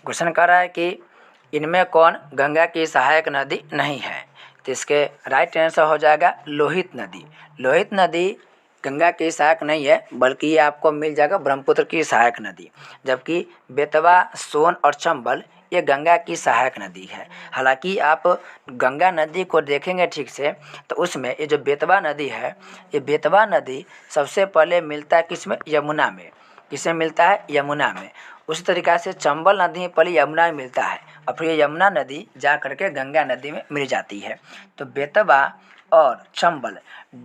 Question कर रहा है कि इनमें कौन गंगा की सहायक नदी नहीं है। तो इसके राइट आंसर हो जाएगा लोहित नदी। लोहित नदी गंगा की सहायक नहीं है, बल्कि ये आपको मिल जाएगा ब्रह्मपुत्र की सहायक नदी। जबकि बेतवा, सोन और चंबल ये गंगा की सहायक नदी है। हालांकि आप गंगा नदी को देखेंगे ठीक से तो उसमें ये जो बेतवा नदी है, ये बेतवा नदी सबसे पहले मिलता है किसमें? यमुना में। किसमें मिलता है? यमुना में। उसी तरीक़ा से चंबल नदी पहले यमुना में मिलता है और फिर ये यमुना नदी जा करके गंगा नदी में मिल जाती है। तो बेतवा और चंबल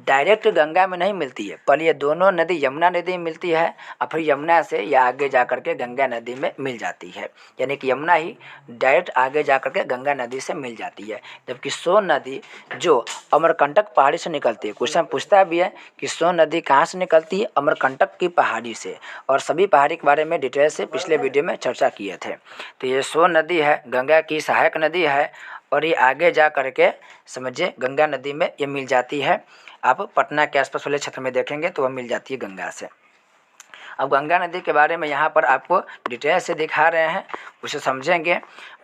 डायरेक्ट गंगा में नहीं मिलती है, पहले ये दोनों नदी यमुना नदी में मिलती है और फिर यमुना से या आगे जा कर के गंगा नदी में मिल जाती है। यानी कि यमुना ही डायरेक्ट आगे जा कर के गंगा नदी से मिल जाती है। जबकि सोन नदी जो अमरकंटक पहाड़ी से निकलती है, क्वेश्चन पूछता भी है कि सोन नदी कहाँ से निकलती है? अमरकंटक की पहाड़ी से। और सभी पहाड़ी के बारे में डिटेल से पिछले वीडियो में चर्चा किए थे। तो ये सोन नदी है, गंगा की सहायक नदी है और ये आगे जा कर के समझिए गंगा नदी में ये मिल जाती है। आप पटना के आसपास वाले क्षेत्र में देखेंगे तो वह मिल जाती है गंगा से। अब गंगा नदी के बारे में यहाँ पर आपको डिटेल से दिखा रहे हैं, उसे समझेंगे।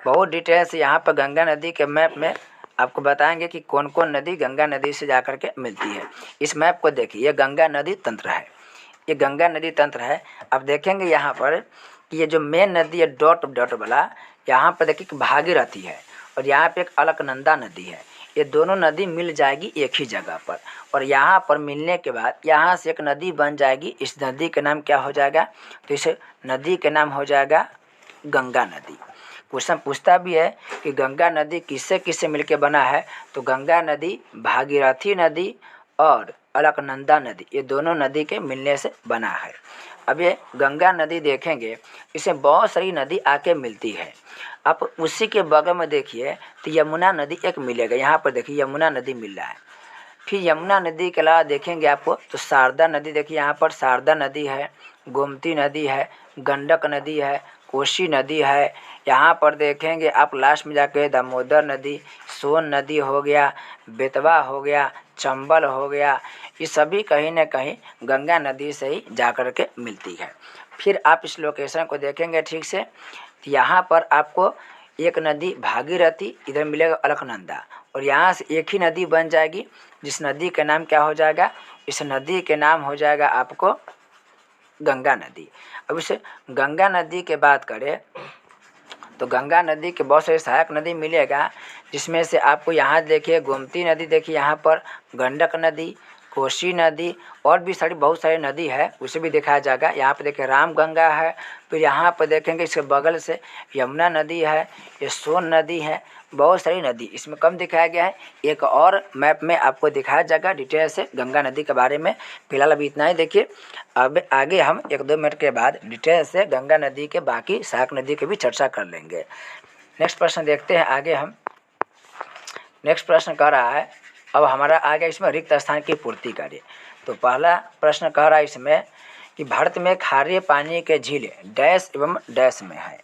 बहुत डिटेल से यहाँ पर गंगा नदी के मैप में आपको बताएंगे कि कौन कौन नदी गंगा नदी से जा कर के मिलती है। इस मैप को देखिए, ये गंगा नदी तंत्र है, ये गंगा नदी तंत्र है। अब देखेंगे यहाँ पर कि ये जो मेन नदी है डॉट डॉट वाला, यहाँ पर देखिए कि भागीरथी है और यहाँ पे एक अलकनंदा नदी है। ये दोनों नदी मिल जाएगी एक ही जगह पर और यहाँ पर मिलने के बाद यहाँ से एक नदी बन जाएगी। इस नदी का नाम क्या हो जाएगा? तो इस नदी का नाम हो जाएगा गंगा नदी। क्वेश्चन पूछता भी है कि गंगा नदी किससे किससे मिलके बना है? तो गंगा नदी भागीरथी नदी और अलकनंदा नदी, ये दोनों नदी के मिलने से बना है। अब ये गंगा नदी देखेंगे, इसमें बहुत सारी नदी आके मिलती है। आप उसी के बगल में देखिए तो यमुना नदी एक मिलेगा। यहाँ पर देखिए यमुना नदी मिल रहा है। फिर यमुना नदी के अलावा देखेंगे आपको तो शारदा नदी, देखिए यहाँ पर शारदा नदी है, गोमती नदी है, गंडक नदी है, कोसी नदी है। यहाँ पर देखेंगे आप लास्ट में जाके दामोदर नदी, सोन नदी हो गया, बेतवा हो गया, चंबल हो गया, ये सभी कहीं ना कहीं गंगा नदी से ही जा कर के मिलती है। फिर आप इस लोकेशन को देखेंगे ठीक से तो यहाँ पर आपको एक नदी भागीरथी, इधर मिलेगा अलकनंदा और यहाँ से एक ही नदी बन जाएगी, जिस नदी का नाम क्या हो जाएगा? इस नदी के नाम हो जाएगा आपको गंगा नदी। अब इस गंगा नदी के बात करें तो गंगा नदी के बहुत सारे सहायक नदी मिलेगा, जिसमें से आपको यहाँ देखिए गोमती नदी, देखिए यहाँ पर गंडक नदी, कोसी नदी और भी बहुत सारी नदी है, उसे भी दिखाया जाएगा। यहाँ पे देखिए राम गंगा है, फिर यहाँ पर देखेंगे इसके बगल से यमुना नदी है, ये सोन नदी है, बहुत सारी नदी इसमें कम दिखाया गया है। एक और मैप में आपको दिखाया जाएगा डिटेल से गंगा नदी के बारे में। फिलहाल अभी इतना ही देखिए, अब आगे हम 1-2 मिनट के बाद डिटेल से गंगा नदी के बाकी सहायक नदी की भी चर्चा कर लेंगे। नेक्स्ट प्रश्न देखते हैं आगे हम। नेक्स्ट प्रश्न कह रहा है, अब हमारा आगे इसमें रिक्त स्थान की पूर्ति करें। तो पहला प्रश्न कह रहा है इसमें कि भारत में खारे पानी के झील डैश एवं डैश में है।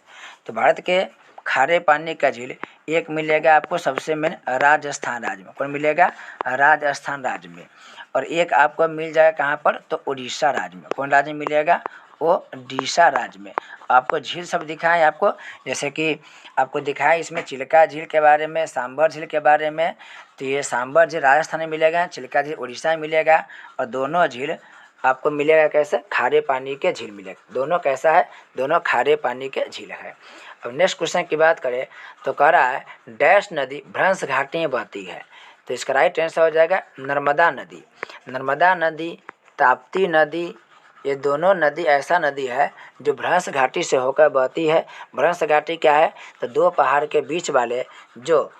तो भारत के खारे पानी का झील एक मिलेगा आपको सबसे मेन राजस्थान राज्य में। कौन मिलेगा? राजस्थान राज्य में। और एक आपको मिल जाएगा कहाँ पर? तो उड़ीसा राज्य में। कौन राज्य मिलेगा? वो उड़ीसा राज्य में। आपको झील सब दिखाएं आपको, जैसे कि आपको दिखाया इसमें चिल्का झील के बारे में, सांबर झील के बारे में। तो ये सांबर झील राजस्थान में मिलेगा, चिल्का झील उड़ीसा में मिलेगा और दोनों झील आपको मिलेगा कैसे? खारे पानी के झील मिलेगा। दोनों कैसा है? दोनों खारे पानी के झील है। अब नेक्स्ट क्वेश्चन की बात करें तो कह रहा है डैश नदी भ्रंश घाटी में बहती है। तो इसका राइट आंसर हो जाएगा नर्मदा नदी। नर्मदा नदी, ताप्ती नदी, ये दोनों नदी ऐसा नदी है जो भ्रंश घाटी से होकर बहती है। भ्रंश घाटी क्या है? तो दो पहाड़ के बीच वाले जो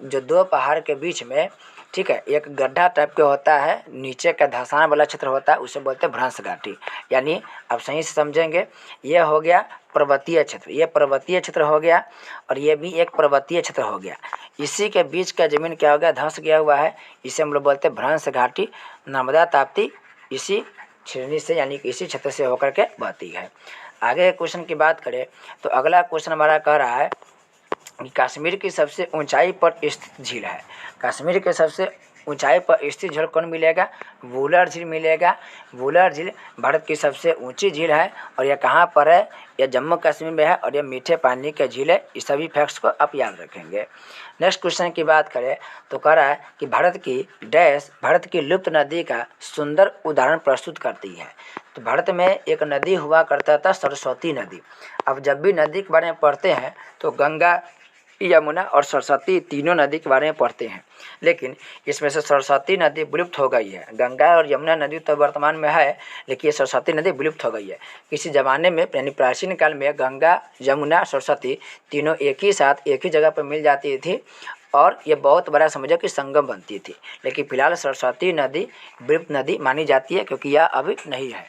जो दो पहाड़ के बीच में, ठीक है, एक गड्ढा टाइप के होता है, नीचे का धंसान वाला क्षेत्र होता है, उसे बोलते हैं भ्रंश घाटी। यानी आप सही से समझेंगे, ये हो गया पर्वतीय क्षेत्र, ये पर्वतीय क्षेत्र हो गया और ये भी एक पर्वतीय क्षेत्र हो गया। इसी के बीच का जमीन क्या हो गया? धंस गया हुआ है, इसे हम लोग बोलते हैं भ्रंश घाटी। नर्मदा ताप्ती इसी श्रेणी से यानी कि इसी क्षेत्र से होकर के बहती है। आगे क्वेश्चन की बात करें तो अगला क्वेश्चन हमारा कह रहा है कश्मीर की सबसे ऊंचाई पर स्थित झील है। कश्मीर के सबसे ऊंचाई पर स्थित झील कौन मिलेगा? वुलर झील मिलेगा। वुलर झील भारत की सबसे ऊंची झील है और यह कहाँ पर है? यह जम्मू कश्मीर में है और यह मीठे पानी की झील है। इस सभी फैक्ट्स को आप याद रखेंगे। नेक्स्ट क्वेश्चन की बात करें तो कह रहा है कि भारत की लुप्त नदी का सुंदर उदाहरण प्रस्तुत करती है। तो भारत में एक नदी हुआ करता था, सरस्वती नदी। अब जब भी नदी के बारे में पढ़ते हैं तो गंगा, यमुना और सरस्वती तीनों नदी के बारे में पढ़ते हैं, लेकिन इसमें से सरस्वती नदी विलुप्त हो गई है। गंगा और यमुना नदी तो वर्तमान में है, लेकिन ये सरस्वती नदी विलुप्त हो गई है। किसी ज़माने में यानी प्राचीन काल में गंगा, यमुना, सरस्वती तीनों एक ही साथ एक ही जगह पर मिल जाती थी और ये बहुत बड़ा समझो कि संगम बनती थी। लेकिन फिलहाल सरस्वती नदी विलुप्त नदी मानी जाती है क्योंकि यह अभी नहीं है।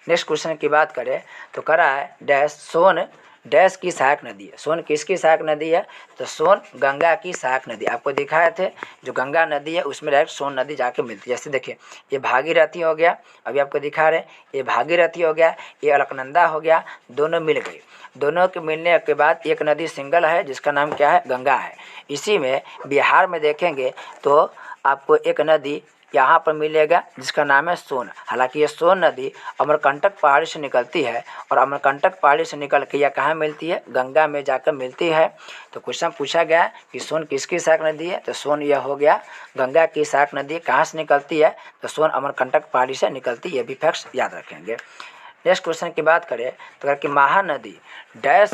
नेक्स्ट क्वेश्चन की बात करें तो कह रहा है डैश सोन डैश की सहायक नदी है। सोन किसकी सहायक नदी है? तो सोन गंगा की सहायक नदी। आपको दिखाए थे जो गंगा नदी है उसमें डायरेक्ट सोन नदी जाके मिलती है। जैसे देखिए ये भागीरथी हो गया, अभी आपको दिखा रहे हैं, ये भागीरथी हो गया, ये अलकनंदा हो गया, दोनों मिल गई। दोनों के मिलने के बाद एक नदी सिंगल है जिसका नाम क्या है? गंगा है। इसी में बिहार में देखेंगे तो आपको एक नदी यहाँ पर मिलेगा जिसका नाम है सोन। हालांकि ये सोन नदी अमरकंटक पहाड़ी से निकलती है और अमरकंटक पहाड़ी से निकल के यह कहाँ मिलती है? गंगा में जाकर मिलती है। तो क्वेश्चन पूछा गया कि सोन किसकी सहायक नदी है? तो सोन यह हो गया गंगा की सहायक नदी। कहाँ से निकलती है? तो सोन अमरकंटक पहाड़ी से निकलती है। ये भी फैक्ट्स याद रखेंगे। नेक्स्ट क्वेश्चन की बात करें तो कि महानदी डैश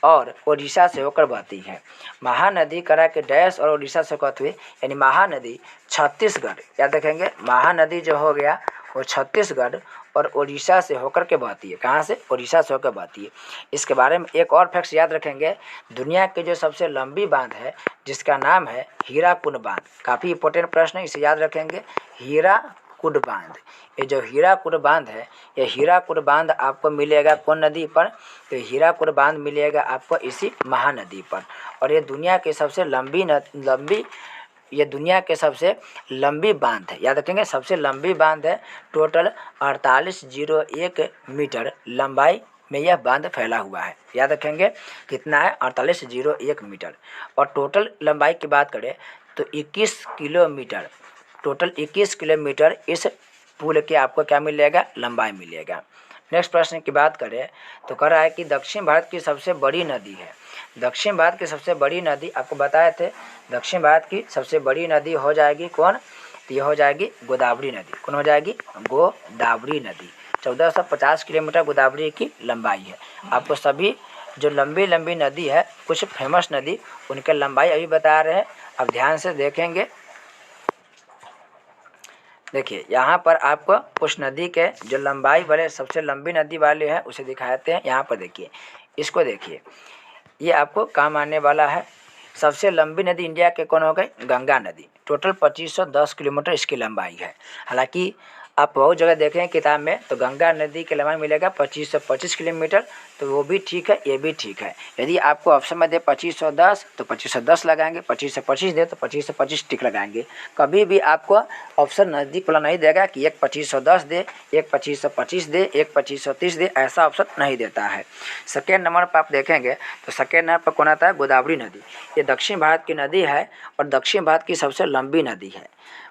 और उड़ीसा से होकर बहती है। महानदी करा के डैश और उड़ीसा से होकर हुई, यानी महानदी छत्तीसगढ़, याद रखेंगे महानदी जो हो गया वो छत्तीसगढ़ और उड़ीसा से होकर के बहती है। कहाँ से? उड़ीसा से होकर बहती है। इसके बारे में एक और फैक्ट्स याद रखेंगे, दुनिया की जो सबसे लंबी बांध है जिसका नाम है हीराकुंड बांध। काफ़ी इंपॉर्टेंट प्रश्न है, इसे याद रखेंगे। हीराकुंड बांध, ये जो हीराकुंड बांध है, ये हीराकुंड बांध आपको मिलेगा कौन नदी पर? तो हीराकुंड बांध मिलेगा आपको इसी महानदी पर। और ये दुनिया की सबसे लंबी बांध है। याद रखेंगे सबसे लंबी बांध है। टोटल 4801 मीटर लंबाई में यह बांध फैला हुआ है। याद रखेंगे कितना है? 4801 मीटर। और टोटल लंबाई की बात करें तो 21 किलोमीटर, टोटल 21 किलोमीटर इस पुल के आपको क्या मिलेगा? लंबाई मिलेगा। नेक्स्ट प्रश्न की बात करें तो कह रहा है कि दक्षिण भारत की सबसे बड़ी नदी है। दक्षिण भारत की सबसे बड़ी नदी आपको बताए थे, दक्षिण भारत की सबसे बड़ी नदी हो जाएगी कौन? तो ये हो जाएगी गोदावरी नदी। कौन हो जाएगी? गोदावरी नदी। 1450 किलोमीटर गोदावरी की लंबाई है। आपको सभी जो लंबी लंबी नदी है, कुछ फेमस नदी, उनके लंबाई अभी बता रहे हैं। अब ध्यान से देखेंगे, देखिए यहाँ पर आपको कुछ नदी के जो लंबाई वाले सबसे लंबी नदी वाले हैं उसे दिखाते हैं। यहाँ पर देखिए, इसको देखिए, ये आपको काम आने वाला है। सबसे लंबी नदी इंडिया के कौन हो गई? गंगा नदी। टोटल 2510 किलोमीटर इसकी लंबाई है। हालांकि आप बहुत जगह देखें किताब में तो गंगा नदी की लंबाई मिलेगा 2525 किलोमीटर, तो वो भी ठीक है, ये भी ठीक है। यदि आपको ऑप्शन में दे 2510 तो 2510 लगाएंगे, 2525 दे तो 2525 टिक लगाएंगे। कभी भी आपको ऑप्शन नज़दीक वाला नहीं देगा कि एक 2510 दे, एक 2525 दे, एक 2530 दे, ऐसा ऑप्शन नहीं देता है। सेकेंड नंबर पर आप देखेंगे तो सेकेंड नंबर पर कौन आता है? गोदावरी नदी। ये दक्षिण भारत की नदी है और दक्षिण भारत की सबसे लंबी नदी है।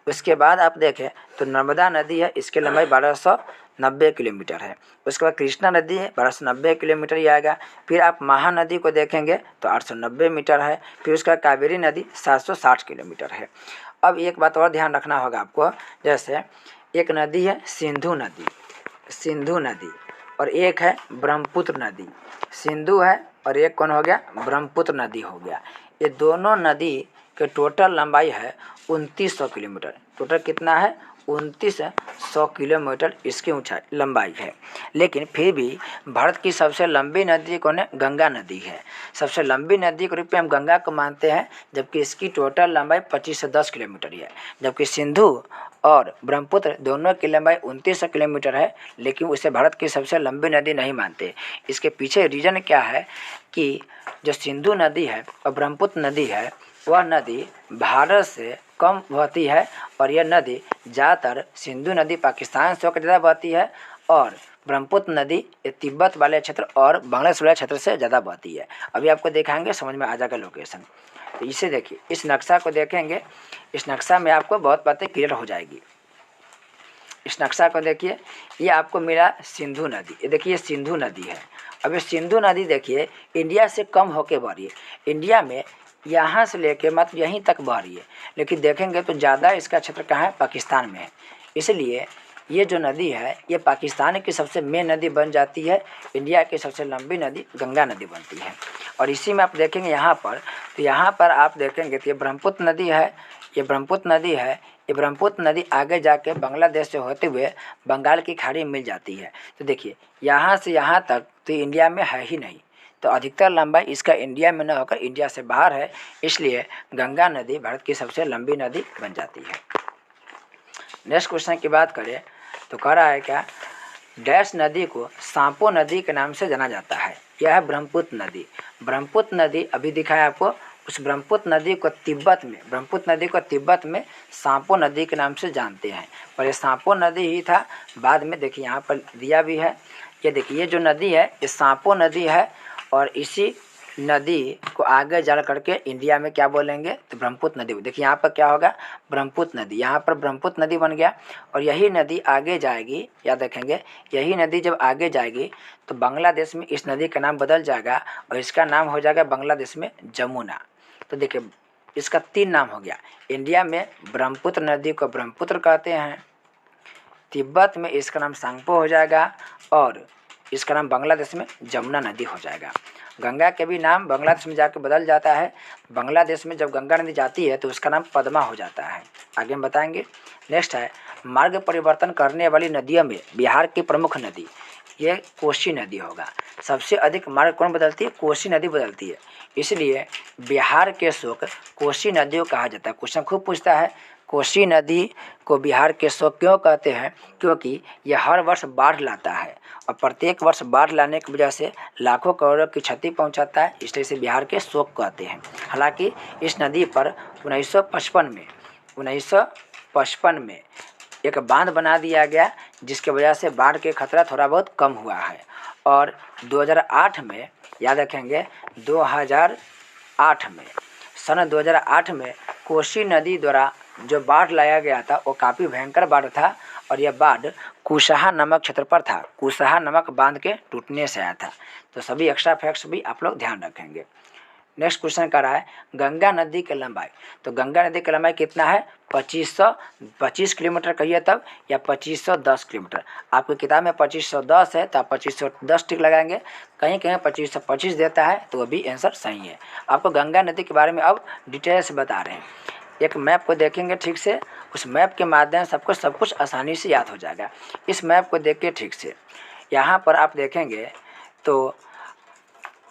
उसके बाद आप देखें तो नर्मदा नदी है, इसकी लंबाई 1290 किलोमीटर है। उसके बाद कृष्णा नदी है, 1290 किलोमीटर ही आएगा। फिर आप महानदी को देखेंगे तो 890 मीटर है। फिर उसका कावेरी नदी 760 किलोमीटर है। अब एक बात और ध्यान रखना होगा आपको, जैसे एक नदी है सिंधु नदी और एक है ब्रह्मपुत्र नदी। सिंधु है और एक कौन हो गया? ब्रह्मपुत्र नदी हो गया। ये दोनों नदी के टोटल लंबाई है 2900 किलोमीटर। टोटल कितना है? 2900 किलोमीटर इसकी ऊंचाई लंबाई है। लेकिन फिर भी भारत की सबसे लंबी नदी कौन है? गंगा नदी है। सबसे लंबी नदी के रूप में हम गंगा को मानते हैं, जबकि इसकी टोटल लंबाई 25 से 10 किलोमीटर ही है। जबकि सिंधु और ब्रह्मपुत्र दोनों की लंबाई 2900 किलोमीटर है, लेकिन उसे भारत की सबसे लंबी नदी नहीं मानते। इसके पीछे रीज़न क्या है कि जो सिंधु नदी है और ब्रह्मपुत्र नदी है, वह नदी भारत से कम बहती है और यह नदी ज़्यादातर सिंधु नदी पाकिस्तान से होकर ज़्यादा बहती है और ब्रह्मपुत्र नदी ये तिब्बत वाले क्षेत्र और बांग्लादेश वाले क्षेत्र से ज़्यादा बहती है। अभी आपको दिखाएंगे, समझ में आ जाएगा लोकेशन। तो इसे देखिए, इस नक्शा को देखेंगे, इस नक्शा में आपको बहुत बातें क्लियर हो जाएगी। इस नक्शा को देखिए, ये आपको मिला सिंधु नदी। ये देखिए सिंधु नदी है। अब ये सिंधु नदी देखिए इंडिया से कम होके बह रही है। इंडिया में यहाँ से लेके मतलब यहीं तक बह रही है, लेकिन देखेंगे तो ज़्यादा इसका क्षेत्र कहाँ है, पाकिस्तान में है। इसलिए ये जो नदी है ये पाकिस्तान की सबसे मेन नदी बन जाती है। इंडिया की सबसे लंबी नदी गंगा नदी बनती है। और इसी में आप देखेंगे यहाँ पर, तो यहाँ पर आप देखेंगे तो ये ब्रह्मपुत्र नदी है, ये ब्रह्मपुत्र नदी है। ये ब्रह्मपुत्र नदी आगे जाके बांग्लादेश से होते हुए बंगाल की खाड़ी में मिल जाती है। तो देखिए यहाँ से यहाँ तक तो इंडिया में है ही नहीं, तो अधिकतर लंबाई इसका इंडिया में न होकर इंडिया से बाहर है। इसलिए गंगा नदी भारत की सबसे लंबी नदी बन जाती है। नेक्स्ट क्वेश्चन की बात करें तो कह रहा है क्या, डैश नदी को सांपो नदी के नाम से जाना जाता है। यह है ब्रह्मपुत्र नदी। ब्रह्मपुत्र नदी अभी दिखाया आपको, उस ब्रह्मपुत्र नदी को तिब्बत में, ब्रह्मपुत्र नदी को तिब्बत में सांपो नदी के नाम से जानते हैं। पर ये सांपो नदी ही था, बाद में देखिए यहाँ पर दिया भी है। ये देखिए ये जो नदी है ये सांपो नदी है, और इसी नदी को आगे जल करके इंडिया में क्या बोलेंगे तो ब्रह्मपुत्र नदी। देखिए यहाँ पर क्या होगा, ब्रह्मपुत्र नदी, यहाँ पर ब्रह्मपुत्र नदी बन गया। और यही नदी आगे जाएगी, याद रखेंगे, यही नदी जब आगे जाएगी तो बांग्लादेश में इस नदी का नाम बदल जाएगा और इसका नाम हो जाएगा बांग्लादेश में जमुना। तो देखिए इसका 3 नाम हो गया। इंडिया में ब्रह्मपुत्र नदी को ब्रह्मपुत्र कहते हैं, तिब्बत में इसका नाम सांगपो हो जाएगा, और इसका नाम बांग्लादेश में जमुना नदी हो जाएगा। गंगा के भी नाम बांग्लादेश में जाकर बदल जाता है। बांग्लादेश में जब गंगा नदी जाती है तो उसका नाम पद्मा हो जाता है। आगे हम बताएंगे। नेक्स्ट है, मार्ग परिवर्तन करने वाली नदियों में बिहार की प्रमुख नदी, ये कोसी नदी होगा। सबसे अधिक मार्ग कौन बदलती है, कोसी नदी बदलती है। इसलिए बिहार के शोक कोसी नदी को कहा जाता है। क्वेश्चन खूब पूछता है, कोसी नदी को बिहार के शोक क्यों कहते हैं, क्योंकि यह हर वर्ष बाढ़ लाता है और प्रत्येक वर्ष बाढ़ लाने की वजह से लाखों करोड़ों की क्षति पहुंचाता है, इसलिए इसे बिहार के शोक कहते हैं। हालांकि इस नदी पर 1955 में एक बांध बना दिया गया, जिसकी वजह से बाढ़ के खतरा थोड़ा बहुत कम हुआ है। और 2008 में, याद रखेंगे 2008 में, सन 2008 में कोसी नदी द्वारा जो बाढ़ लाया गया था वो काफ़ी भयंकर बाढ़ था, और यह बाढ़ कुशहा नमक क्षेत्र पर था। कुशहा नमक बांध के टूटने से आया था। तो सभी एक्स्ट्रा फैक्ट्स भी आप लोग ध्यान रखेंगे। नेक्स्ट क्वेश्चन कर रहा है, गंगा नदी की लंबाई। तो गंगा नदी की लंबाई कितना है, 2525 किलोमीटर कहिए तब, या 2510 किलोमीटर। आपकी किताब में 2510 है तो आप 2510 टिक लगाएंगे। कहीं कहीं 2525 देता है तो वो भी आंसर सही है। आपको गंगा नदी के बारे में अब डिटेल से बता रहे हैं। एक मैप को देखेंगे ठीक से, उस मैप के माध्यम से आपको सब कुछ आसानी से याद हो जाएगा। इस मैप को देख के ठीक से, यहाँ पर आप देखेंगे तो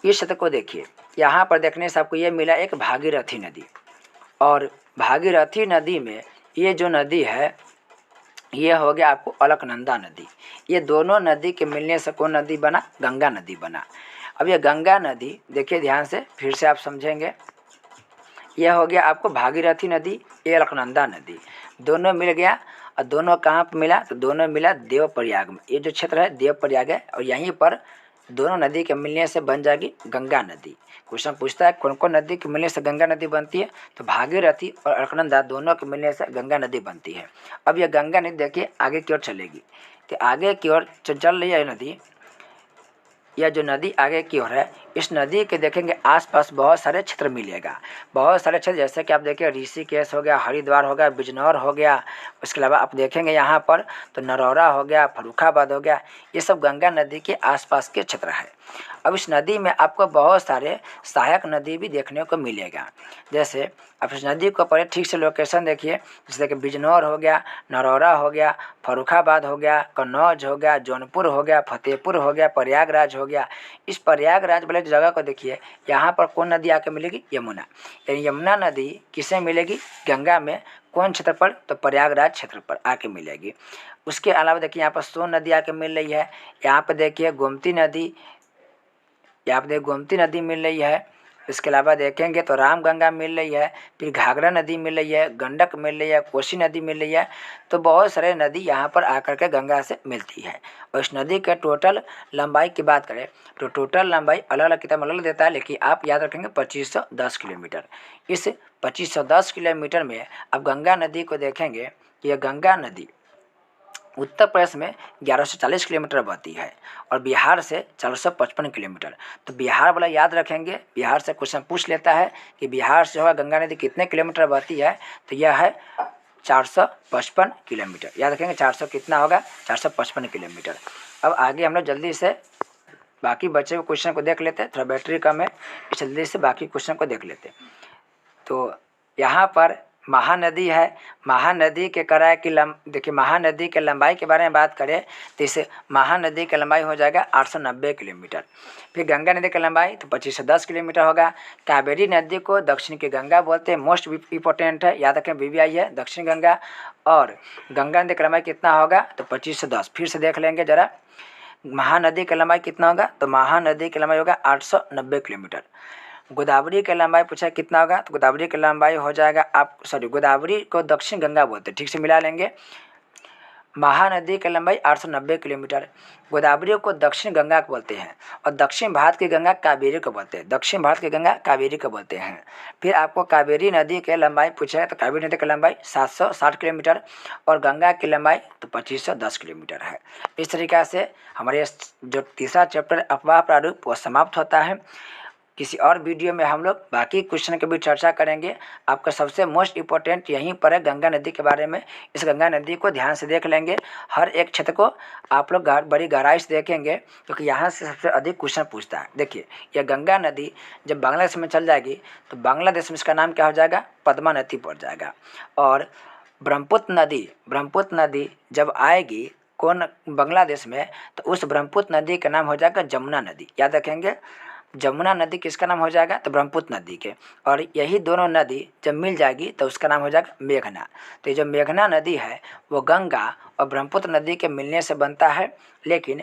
इस क्षेत्र को देखिए, यहाँ पर देखने से आपको ये मिला एक भागीरथी नदी, और भागीरथी नदी में ये जो नदी है ये हो गया आपको अलकनंदा नदी। ये दोनों नदी के मिलने से कौन नदी बना, गंगा नदी बना। अब ये गंगा नदी देखिए ध्यान से, फिर से आप समझेंगे। यह हो गया आपको भागीरथी नदी, ये अलकनंदा नदी, दोनों मिल गया। और दोनों कहाँ पर मिला, तो दोनों मिला देवप्रयाग में। ये जो क्षेत्र है देवप्रयाग है, और यहीं पर दोनों नदी के मिलने से बन जाएगी गंगा नदी। क्वेश्चन पूछता है कौन कौन नदी के मिलने से गंगा नदी बनती है, तो भागीरथी और अलकनंदा दोनों के मिलने से गंगा नदी बनती है। अब यह गंगा नदी देखिए आगे की ओर चलेगी, तो आगे की ओर चल रही है नदी। यह जो नदी आगे की ओर है, इस नदी के देखेंगे आसपास बहुत सारे क्षेत्र मिलेगा, बहुत सारे क्षेत्र, जैसे कि आप देखिए ऋषिकेश हो गया, हरिद्वार हो गया, बिजनौर हो गया। उसके अलावा आप देखेंगे यहाँ पर तो नरौरा हो गया, फर्रुखाबाद हो गया। ये सब गंगा नदी के आसपास के क्षेत्र है। अब इस नदी में आपको बहुत सारे सहायक नदी भी देखने को मिलेगा। जैसे आप इस नदी को पहले ठीक से लोकेशन देखिए, जैसे कि बिजनौर हो गया, नरौरा हो गया, फर्रुखाबाद हो गया, कन्नौज हो गया, जौनपुर हो गया, फतेहपुर हो गया, प्रयागराज हो गया। इस प्रयागराज वाले जगह को देखिए, यहाँ पर कौन नदी आके मिलेगी, यमुना। यानी यमुना नदी किसे मिलेगी, गंगा में। कौन क्षेत्र पर, तो प्रयागराज क्षेत्र पर आके मिलेगी। उसके अलावा देखिए यहाँ पर सोन नदी आके मिल रही है। यहाँ पर देखिए गोमती नदी, यहाँ पर देखिए गोमती नदी मिल रही है। इसके अलावा देखेंगे तो रामगंगा मिल रही है, फिर घाघरा नदी मिल रही है, गंडक मिल रही है, कोसी नदी मिल रही है। तो बहुत सारे नदी यहाँ पर आकर के गंगा से मिलती है। और इस नदी के टोटल लंबाई की बात करें तो टोटल लंबाई अलग अलग कितना अलग देता है, लेकिन आप याद रखेंगे 2510 किलोमीटर। इस 2510 किलोमीटर में अब गंगा नदी को देखेंगे कि यह गंगा नदी उत्तर प्रदेश में 1140 किलोमीटर बहती है और बिहार से 455 किलोमीटर। तो बिहार वाला याद रखेंगे, बिहार से क्वेश्चन पूछ लेता है कि बिहार से होगा गंगा नदी कितने किलोमीटर बहती है, तो यह है 455 किलोमीटर। याद रखेंगे 400 कितना होगा, 455 किलोमीटर। अब आगे हम लोग जल्दी से बाकी बचे हुए क्वेश्चन को देख लेते हैं, थोड़ा बैटरी कम है, जल्दी से बाकी क्वेश्चन को देख लेते हैं। तो यहाँ पर महानदी है, महानदी के कराए की देखिए महानदी के लंबाई के बारे में बात करें तो इस महानदी की लंबाई हो जाएगा 890 किलोमीटर। फिर गंगा नदी की लंबाई तो 2510 किलोमीटर होगा। कावेरी नदी को दक्षिण की गंगा बोलते हैं, मोस्ट इंपॉर्टेंट है, याद रखें BBI है दक्षिण गंगा। और गंगा नदी की लंबाई कितना होगा तो 2510। फिर से देख लेंगे जरा, महानदी की लंबाई कितना होगा तो महानदी की लंबाई होगा 890 किलोमीटर। गोदावरी की लंबाई पूछा कितना होगा तो गोदावरी की लंबाई हो जाएगा गोदावरी को दक्षिण गंगा बोलते हैं, ठीक से मिला लेंगे। महानदी की लंबाई 890 किलोमीटर, गोदावरी को दक्षिण गंगा को बोलते हैं और दक्षिण भारत की गंगा कावेरी को बोलते हैं, दक्षिण भारत की गंगा कावेरी को बोलते हैं। फिर आपको कावेरी नदी की लंबाई पूछा है तो कावेरी नदी की लंबाई 760 किलोमीटर और गंगा की लंबाई तो 2510 किलोमीटर है। इस तरीक़ा से हमारे जो तीसरा चैप्टर अफवाह प्रारूप वो समाप्त होता है। किसी और वीडियो में हम लोग बाकी क्वेश्चन की भी चर्चा करेंगे। आपका सबसे मोस्ट इम्पोर्टेंट यहीं पर है गंगा नदी के बारे में। इस गंगा नदी को ध्यान से देख लेंगे, हर एक क्षेत्र को आप लोग बड़ी गहराई से देखेंगे क्योंकि यहाँ से सबसे अधिक क्वेश्चन पूछता है। देखिए यह गंगा नदी जब बांग्लादेश में चल जाएगी तो बांग्लादेश में इसका नाम क्या हो जाएगा, पद्मा नदी पड़ जाएगा। और ब्रह्मपुत्र नदी जब आएगी कौन बांग्लादेश में तो उस ब्रह्मपुत्र नदी का नाम हो जाएगा जमुना नदी। याद रखेंगे जमुना नदी किसका नाम हो जाएगा तो ब्रह्मपुत्र नदी के। और यही दोनों नदी जब मिल जाएगी तो उसका नाम हो जाएगा मेघना। तो ये जो मेघना नदी है वो गंगा और ब्रह्मपुत्र नदी के मिलने से बनता है, लेकिन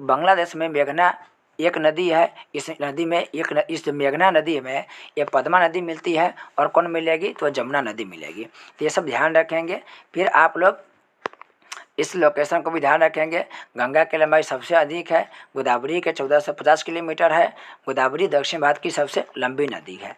बांग्लादेश में मेघना एक नदी है। इस नदी में इस मेघना नदी में ये पद्मा नदी मिलती है और कौन मिलेगी तो जमुना नदी मिलेगी। तो ये सब ध्यान रखेंगे। फिर आप लोग इस लोकेशन को भी ध्यान रखेंगे। गंगा की लंबाई सबसे अधिक है, गोदावरी के 1450 किलोमीटर है। गोदावरी दक्षिण भारत की सबसे लंबी नदी है।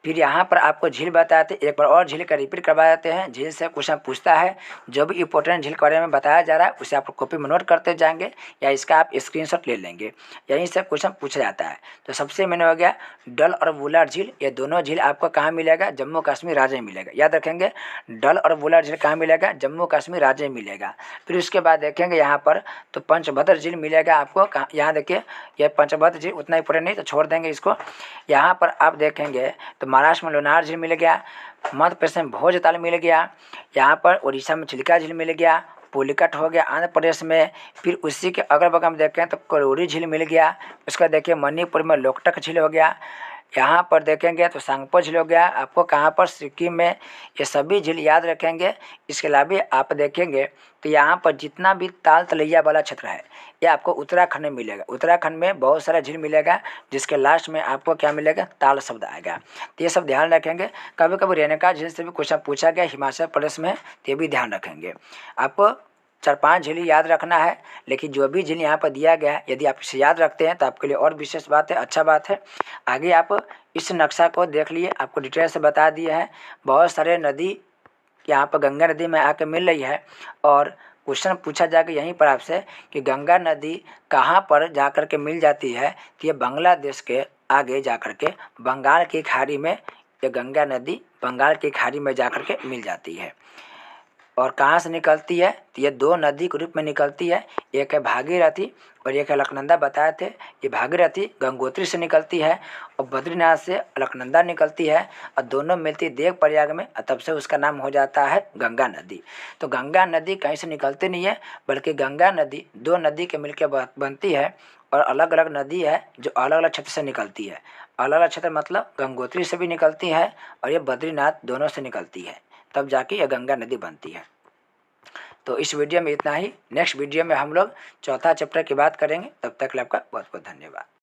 फिर यहाँ पर आपको झील बताते, एक बार और झील का रिपीट करवा देते हैं। झील से क्वेश्चन पूछता है, जो भी इंपॉर्टेंट झील के बारे में बताया जा रहा है उसे आप कॉपी में नोट करते जाएंगे या इसका आप स्क्रीनशॉट ले लेंगे, यहीं से क्वेश्चन पूछा जाता है। तो सबसे मैंने हो गया डल और वुलर झील, ये दोनों झील आपको कहाँ मिलेगा, जम्मू कश्मीर राज्य में मिलेगा। याद रखेंगे डल और वुलर झील कहाँ मिलेगा, जम्मू कश्मीर राज्य में मिलेगा। फिर उसके बाद देखेंगे यहाँ पर तो पंचभद्र झील मिलेगा आपको कहाँ, यहाँ देखिए यह पंचभद्र झील उतना इंपॉर्टेंट नहीं तो छोड़ देंगे इसको। यहाँ पर आप देखेंगे तो महाराष्ट्र में लोनार झील मिल गया, मध्य प्रदेश में भोजताल मिल गया, यहाँ पर उड़ीसा में चिल्का झील मिल गया, पुलिकट हो गया आंध्र प्रदेश में। फिर उसी के अगल बगल में देखें तो करोरी झील मिल गया। उसका देखिए मणिपुर में लोकटक झील हो गया। यहाँ पर देखेंगे तो सांगपो झील हो गया आपको कहाँ पर, सिक्किम में। ये सभी झील याद रखेंगे। इसके अलावा आप देखेंगे तो यहाँ पर जितना भी ताल तलैया वाला क्षेत्र है ये आपको उत्तराखंड में मिलेगा। उत्तराखंड में बहुत सारा झील मिलेगा जिसके लास्ट में आपको क्या मिलेगा, ताल शब्द आएगा। तो ये सब ध्यान रखेंगे। कभी कभी रेणुका झील से भी क्वेश्चन पूछा गया हिमाचल प्रदेश में, तो ये भी ध्यान रखेंगे। आपको 4-5 झील याद रखना है, लेकिन जो भी झील यहाँ पर दिया गया है यदि आप इसे याद रखते हैं तो आपके लिए और विशेष बात है, अच्छा बात है। आगे आप इस नक्शा को देख लिए, आपको डिटेल से बता दिया है। बहुत सारे नदी यहाँ पर गंगा नदी में आके मिल रही है और क्वेश्चन पूछा जाएगा यहीं पर आपसे कि गंगा नदी कहाँ पर जाकर के मिल जाती है, तो ये बांग्लादेश के आगे जाकर के बंगाल की खाड़ी में ये गंगा नदी बंगाल की खाड़ी में जाकर के मिल जाती है। और कहाँ से निकलती है तो ये 2 नदी के रूप में निकलती है, एक है भागीरथी और एक है अलकनंदा बताए थे। ये भागीरथी गंगोत्री से निकलती है और बद्रीनाथ से अलकनंदा निकलती है और दोनों मिलती देव प्रयाग में, तब से उसका नाम हो जाता है गंगा नदी। तो गंगा नदी कहीं से निकलती नहीं है, बल्कि गंगा नदी 2 नदी के मिलकर बनती है और अलग अलग नदी है जो अलग अलग क्षेत्र से निकलती है। अलग अलग क्षेत्र मतलब गंगोत्री से भी निकलती है और ये बद्रीनाथ दोनों से निकलती है, तब जाके यह गंगा नदी बनती है। तो इस वीडियो में इतना ही। नेक्स्ट वीडियो में हम लोग चौथा चैप्टर की बात करेंगे। तब तक के लिए आपका बहुत बहुत धन्यवाद।